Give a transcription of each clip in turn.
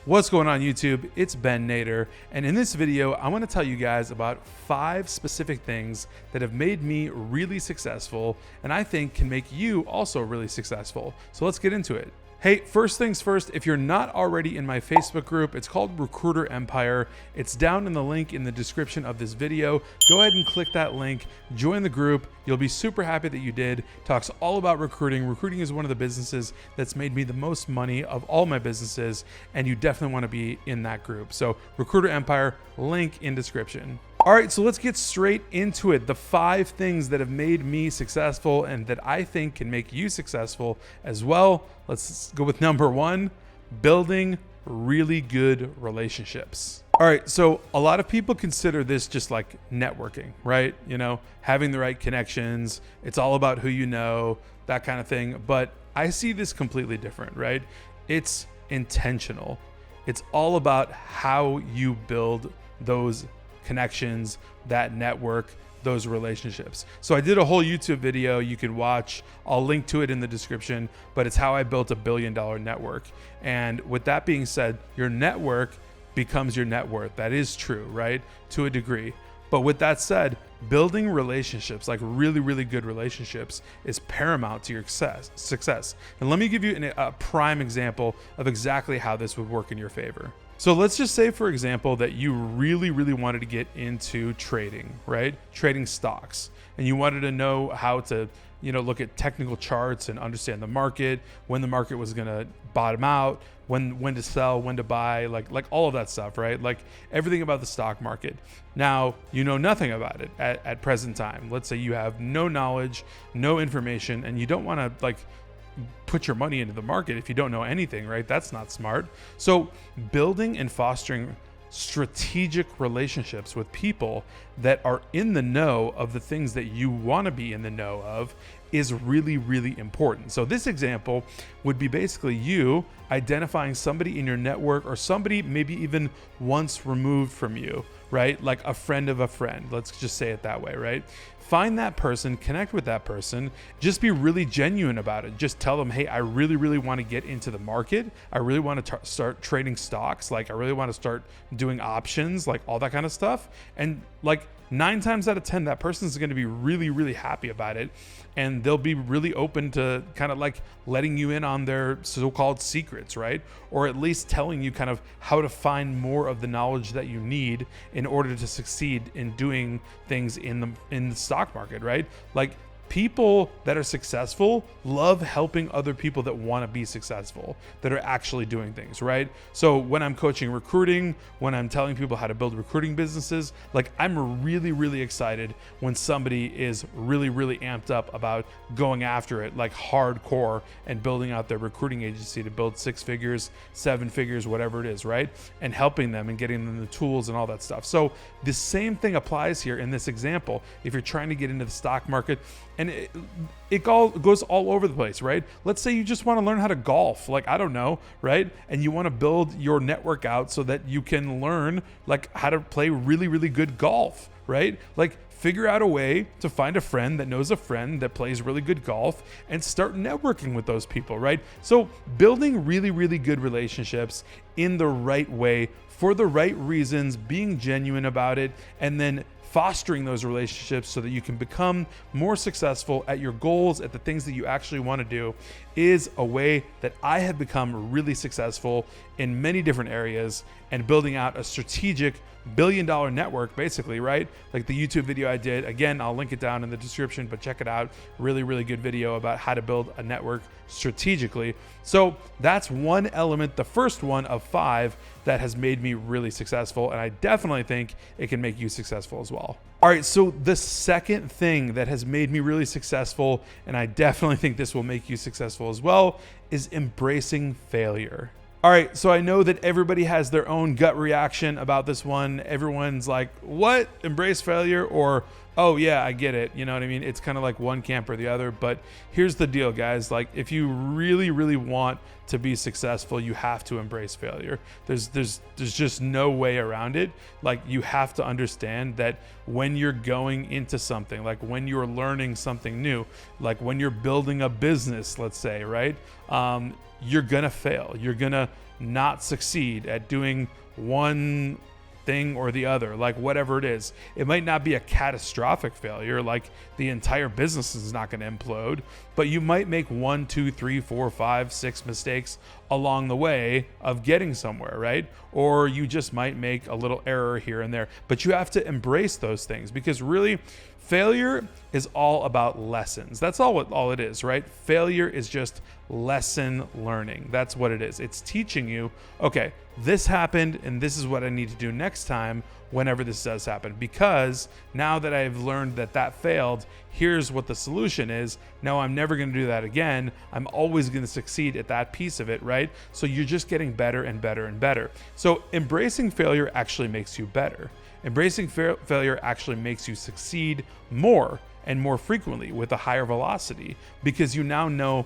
What's going on YouTube? It's Ben Nader, and in this video, I want to tell you guys about 5 specific things that have made me really successful and I think can make you also really successful. So let's get into it. Hey, first things first, if you're not already in my Facebook group, it's called Recruiter Empire. It's down in the link in the description of this video. Go ahead and click that link, join the group. You'll be super happy that you did. Talks all about recruiting. Recruiting is one of the businesses that's made me the most money of all my businesses, and you definitely want to be in that group. So Recruiter Empire, link in description. All right, so let's get straight into it. The 5 things that have made me successful and that I think can make you successful as well. Let's go with number 1, building really good relationships. All right, so a lot of people consider this just like networking, right? You know, having the right connections. It's all about who you know, that kind of thing. But I see this completely different, right? It's intentional. It's all about how you build those connections, that network, those relationships. So I did a whole YouTube video you can watch. I'll link to it in the description, but it's how I built a $1 billion network. And with that being said, your network becomes your net worth. That is true, right? To a degree. But with that said, building relationships, like really, really good relationships, is paramount to your success. And let me give you a prime example of exactly how this would work in your favor. So let's just say, for example, that you really, really wanted to get into trading, right? Trading stocks. And you wanted to know how to, look at technical charts and understand the market, when the market was going to bottom out, when to sell, when to buy, like all of that stuff, right? Like everything about the stock market. Now, you know nothing about it at present time. Let's say you have no knowledge, no information, and you don't want to put your money into the market if you don't know anything, right? That's not smart. So building and fostering strategic relationships with people that are in the know of the things that you want to be in the know of is really, really important. So this example would be basically you identifying somebody in your network or somebody maybe even once removed from you, right? Like a friend of a friend. Let's just say it that way, right? Find that person, connect with that person, just be really genuine about it. Just tell them, hey, I really, really want to get into the market. I really want to start trading stocks. Like I really want to start doing options, like all that kind of stuff. And 9 times out of 10, that person is going to be really, really happy about it. And they'll be really open to kind of letting you in on their so-called secrets, right? Or at least telling you kind of how to find more of the knowledge that you need in order to succeed in doing things in the stock market, right? Like people that are successful love helping other people that want to be successful, that are actually doing things, right? So when I'm coaching recruiting, when I'm telling people how to build recruiting businesses, I'm really, really excited when somebody is really, really amped up about going after it, like hardcore, and building out their recruiting agency to build 6 figures, 7 figures, whatever it is, right? And helping them and getting them the tools and all that stuff. So the same thing applies here in this example. If you're trying to get into the stock market, and it all goes all over the place, right? Let's say you just want to learn how to golf, I don't know, right? And you want to build your network out so that you can learn how to play really, really good golf, right? Figure out a way to find a friend that knows a friend that plays really good golf and start networking with those people, right? So building really, really good relationships in the right way for the right reasons, being genuine about it, and then fostering those relationships so that you can become more successful at your goals, at the things that you actually want to do, is a way that I have become really successful in many different areas and building out a strategic $1 billion network, basically, right? Like the YouTube video I did. Again, I'll link it down in the description, but check it out. Really, really good video about how to build a network strategically. So that's one element, the first one of 5 that has made me really successful. And I definitely think it can make you successful as well. All right, so the second thing that has made me really successful, and I definitely think this will make you successful as well, is embracing failure. All right, so I know that everybody has their own gut reaction about this one. Everyone's like, what? Embrace failure? Or, oh yeah, I get it. You know what I mean? It's kind of like one camp or the other. But here's the deal, guys. If you really, really want to be successful, you have to embrace failure. There's just no way around it. You have to understand that when you're going into something, when you're learning something new, when you're building a business, let's say, right? You're gonna fail. You're gonna not succeed at doing one thing or the other, like whatever it is. It might not be a catastrophic failure, like the entire business is not going to implode, but you might make 1, 2, 3, 4, 5, 6 mistakes along the way of getting somewhere, right? Or you just might make a little error here and there, but you have to embrace those things, because really failure is all about lessons. That's all it is, right? Failure is just lesson learning. That's what it is. It's teaching you, okay, this happened and this is what I need to do next time whenever this does happen. Because now that I've learned that failed, here's what the solution is. No, I'm never going to do that again. I'm always going to succeed at that piece of it, right? So you're just getting better and better and better. So embracing failure actually makes you better. Embracing failure actually makes you succeed more and more frequently with a higher velocity, because you now know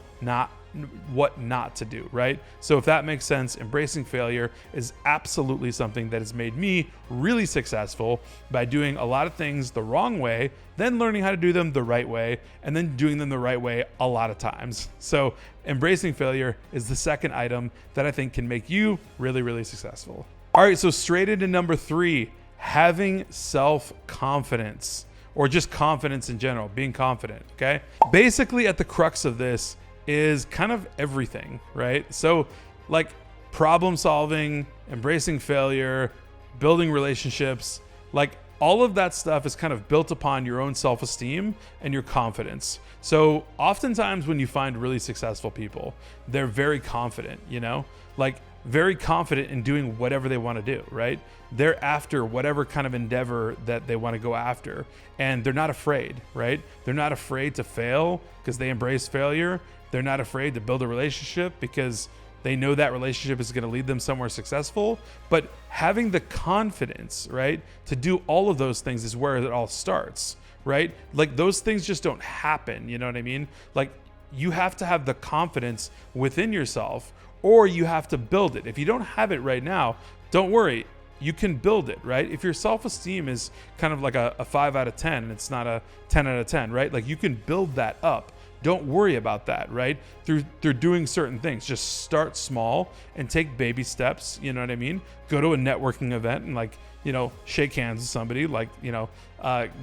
what not to do, right? So if that makes sense, embracing failure is absolutely something that has made me really successful by doing a lot of things the wrong way, then learning how to do them the right way, and then doing them the right way a lot of times. So embracing failure is the second item that I think can make you really, really successful. All right, so straight into number 3, having self-confidence, or just confidence in general, being confident, okay? Basically, at the crux of this is kind of everything, right? So like problem solving, embracing failure, building relationships, like all of that stuff is kind of built upon your own self-esteem and your confidence. So oftentimes when you find really successful people, they're very confident, like very confident in doing whatever they want to do, right? They're after whatever kind of endeavor that they want to go after, and they're not afraid, right? They're not afraid to fail because they embrace failure. They're not afraid to build a relationship because they know that relationship is going to lead them somewhere successful. But having the confidence, right, to do all of those things is where it all starts, right? Like those things just don't happen, you know what I mean? Like you have to have the confidence within yourself, or you have to build it. If you don't have it right now, don't worry. You can build it, right? If your self-esteem is kind of like a 5 out of 10 and it's not a 10 out of 10, right? Like you can build that up. Don't worry about that, right? Through doing certain things. Just start small and take baby steps, you know what I mean? Go to a networking event and shake hands with somebody,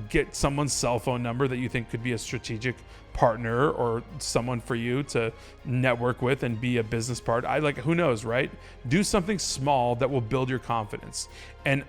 get someone's cell phone number that you think could be a strategic partner or someone for you to network with and be a business partner. Who knows, right? Do something small that will build your confidence. And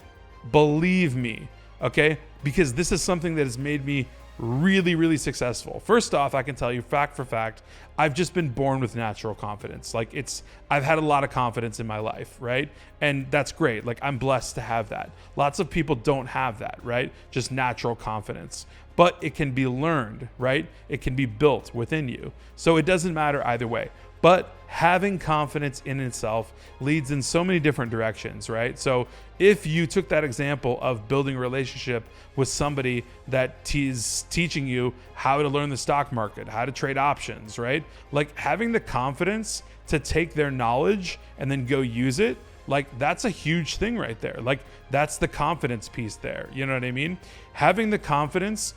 believe me, okay? Because this is something that has made me really, really successful. First off, I can tell you fact for fact, I've just been born with natural confidence. I've had a lot of confidence in my life, right? And that's great. I'm blessed to have that. Lots of people don't have that, right? Just natural confidence. But it can be learned, right? It can be built within you. So it doesn't matter either way. But having confidence in itself leads in so many different directions, right? So if you took that example of building a relationship with somebody that is teaching you how to learn the stock market, how to trade options, right? Having the confidence to take their knowledge and then go use it, that's a huge thing right there. That's the confidence piece there. You know what I mean? Having the confidence,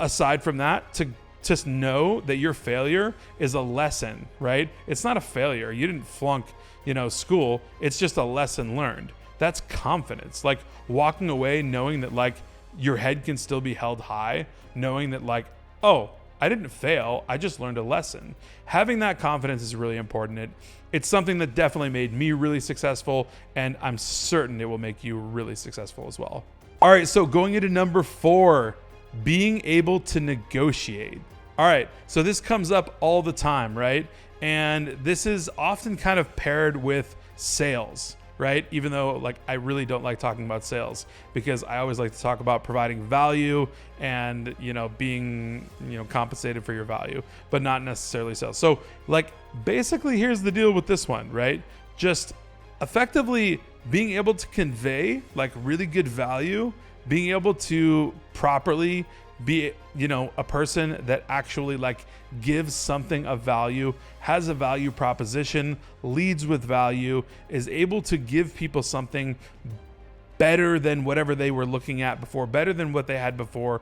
aside from that, to just know that your failure is a lesson, right? It's not a failure. You didn't flunk, school. It's just a lesson learned. That's confidence. Walking away knowing that your head can still be held high, knowing that oh, I didn't fail. I just learned a lesson. Having that confidence is really important. It's something that definitely made me really successful, and I'm certain it will make you really successful as well. All right, so going into number 4, being able to negotiate. All right, so this comes up all the time, right? And this is often kind of paired with sales, right? Even though I really don't like talking about sales, because I always like to talk about providing value and, being, compensated for your value, but not necessarily sales. So basically here's the deal with this one, right? Just effectively being able to convey really good value, being able to properly be, a person that actually gives something of value, has a value proposition, leads with value, is able to give people something better than whatever they were looking at before, better than what they had before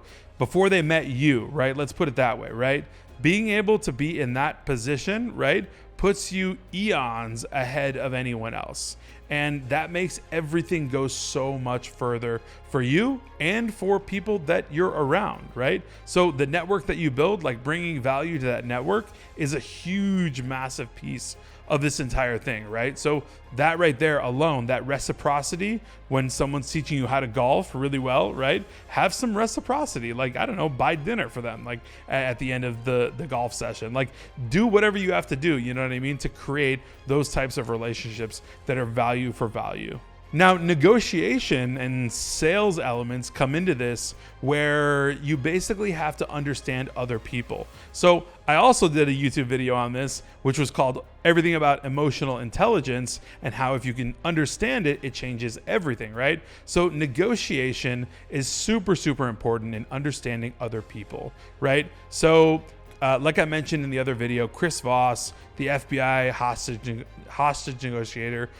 they met you, right? Let's put it that way, right? Being able to be in that position, right? puts you eons ahead of anyone else. And that makes everything go so much further for you and for people that you're around, right? So the network that you build, like bringing value to that network, is a huge, massive piece of this entire thing, right? So that right there alone, that reciprocity, when someone's teaching you how to golf really well, right? Have some reciprocity. Like, I don't know, buy dinner for them, like at the end of the golf session. Like, do whatever you have to do, you know what I mean, to create those types of relationships that are value for value. Now, negotiation and sales elements come into this where you basically have to understand other people. So I also did a YouTube video on this, which was called Everything About Emotional Intelligence, and how if you can understand it, it changes everything, right? So negotiation is super, super important in understanding other people, right? So like I mentioned in the other video, Chris Voss, the FBI hostage negotiator,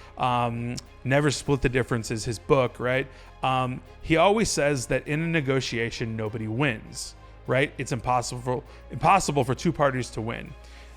Never Split the Difference is his book, right? He always says that in a negotiation, nobody wins, right? It's impossible for two parties to win.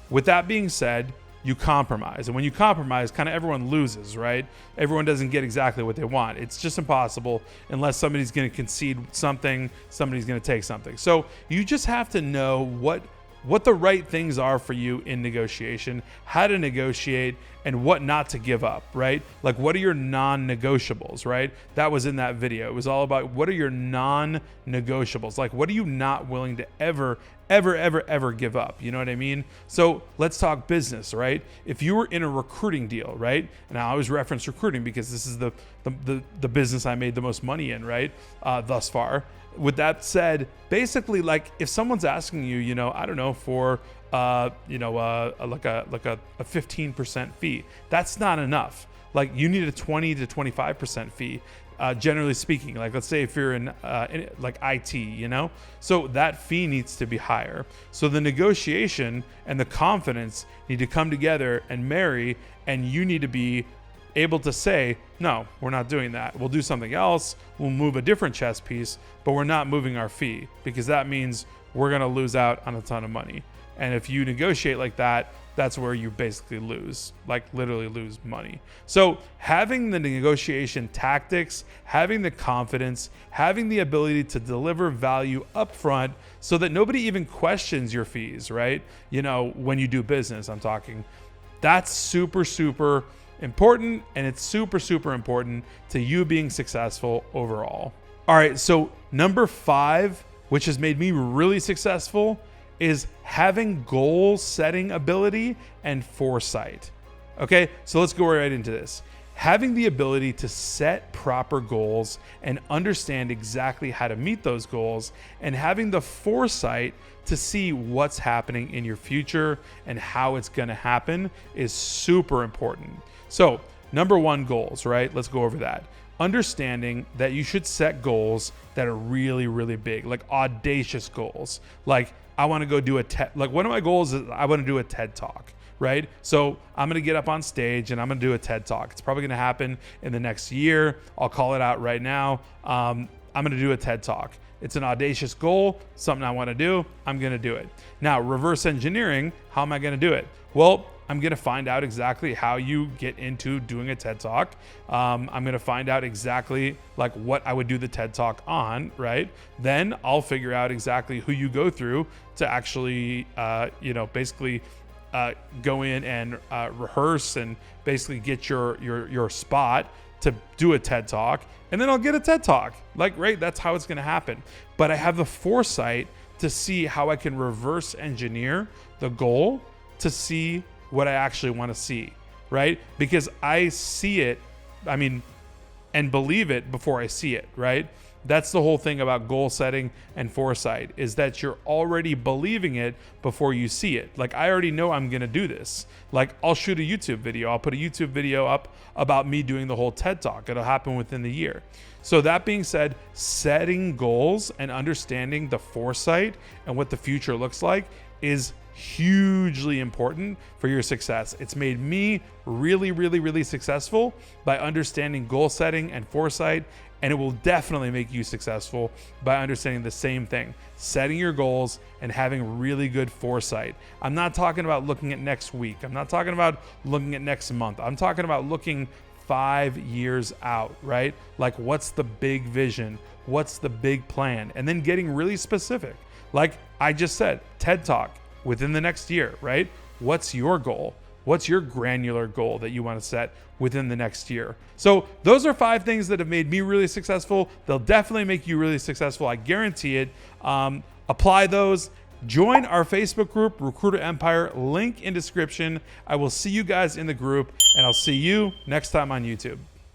With that being said, you compromise. And when you compromise, kind of everyone loses, right? Everyone doesn't get exactly what they want. It's just impossible unless somebody's going to concede something, somebody's going to take something. So you just have to know what the right things are for you in negotiation, how to negotiate, and what not to give up, right? Like, what are your non-negotiables, right? That was in that video. It was all about what are your non-negotiables? Like, what are you not willing to ever give up? You know what I mean? So let's talk business, right? If you were in a recruiting deal, right? And I always reference recruiting because this is the business I made the most money in, right? Thus far. With that said, basically, like, if someone's asking you, you know, I don't know, for like a 15% fee, that's not enough. Like, you need a 20 to 25% fee, generally speaking. Like, let's say if you're in like IT, you know, so that fee needs to be higher. So the negotiation and the confidence need to come together and marry, and you need to be able to say, no, we're not doing that. We'll do something else. We'll move a different chess piece, but we're not moving our fee, because that means we're going to lose out on a ton of money. And if you negotiate like that, that's where you basically lose, like literally lose money. So having the negotiation tactics, having the confidence, having the ability to deliver value up front so that nobody even questions your fees, right? You know, when you do business, I'm talking, that's super, super important, and it's super, super important to you being successful overall. All right, so number 5, which has made me really successful, is having goal setting ability and foresight. Okay, so let's go right into this. Having the ability to set proper goals and understand exactly how to meet those goals, and having the foresight to see what's happening in your future and how it's going to happen is super important. So, number 1, goals, right? Let's go over that. Understanding that you should set goals that are really, really big, like audacious goals. Like, I want to go do like one of my goals is I want to do a TED Talk, right? So I'm going to get up on stage and I'm going to do a TED Talk. It's probably going to happen in the next year. I'll call it out right now. I'm going to do a TED Talk. It's an audacious goal, something I want to do. I'm going to do it. Now, reverse engineering, how am I going to do it? Well, I'm going to find out exactly how you get into doing a TED Talk. I'm going to find out exactly like what I would do the TED Talk on, right? Then I'll figure out exactly who you go through to actually, basically go in and rehearse and basically get your spot to do a TED Talk. And then I'll get a TED Talk. Like, right, that's how it's going to happen. But I have the foresight to see how I can reverse engineer the goal to see what I actually want to see, right? Because I see it, and believe it before I see it, right? That's the whole thing about goal setting and foresight, is that you're already believing it before you see it. Like, I already know I'm going to do this. Like, I'll shoot a YouTube video. I'll put a YouTube video up about me doing the whole TED Talk. It'll happen within the year. So that being said, setting goals and understanding the foresight and what the future looks like is hugely important for your success. It's made me really successful by understanding goal setting and foresight, and it will definitely make you successful by understanding the same thing, setting your goals and having really good foresight. I'm not talking about looking at next week. I'm not talking about looking at next month. I'm talking about looking 5 years out, right? Like, what's the big vision? What's the big plan? And then getting really specific. Like I just said, TED Talk within the next year, right? What's your goal? What's your granular goal that you want to set within the next year? So those are 5 things that have made me really successful. They'll definitely make you really successful. I guarantee it. Apply those. Join our Facebook group, Recruiter Empire, link in description. I will see you guys in the group, and I'll see you next time on YouTube.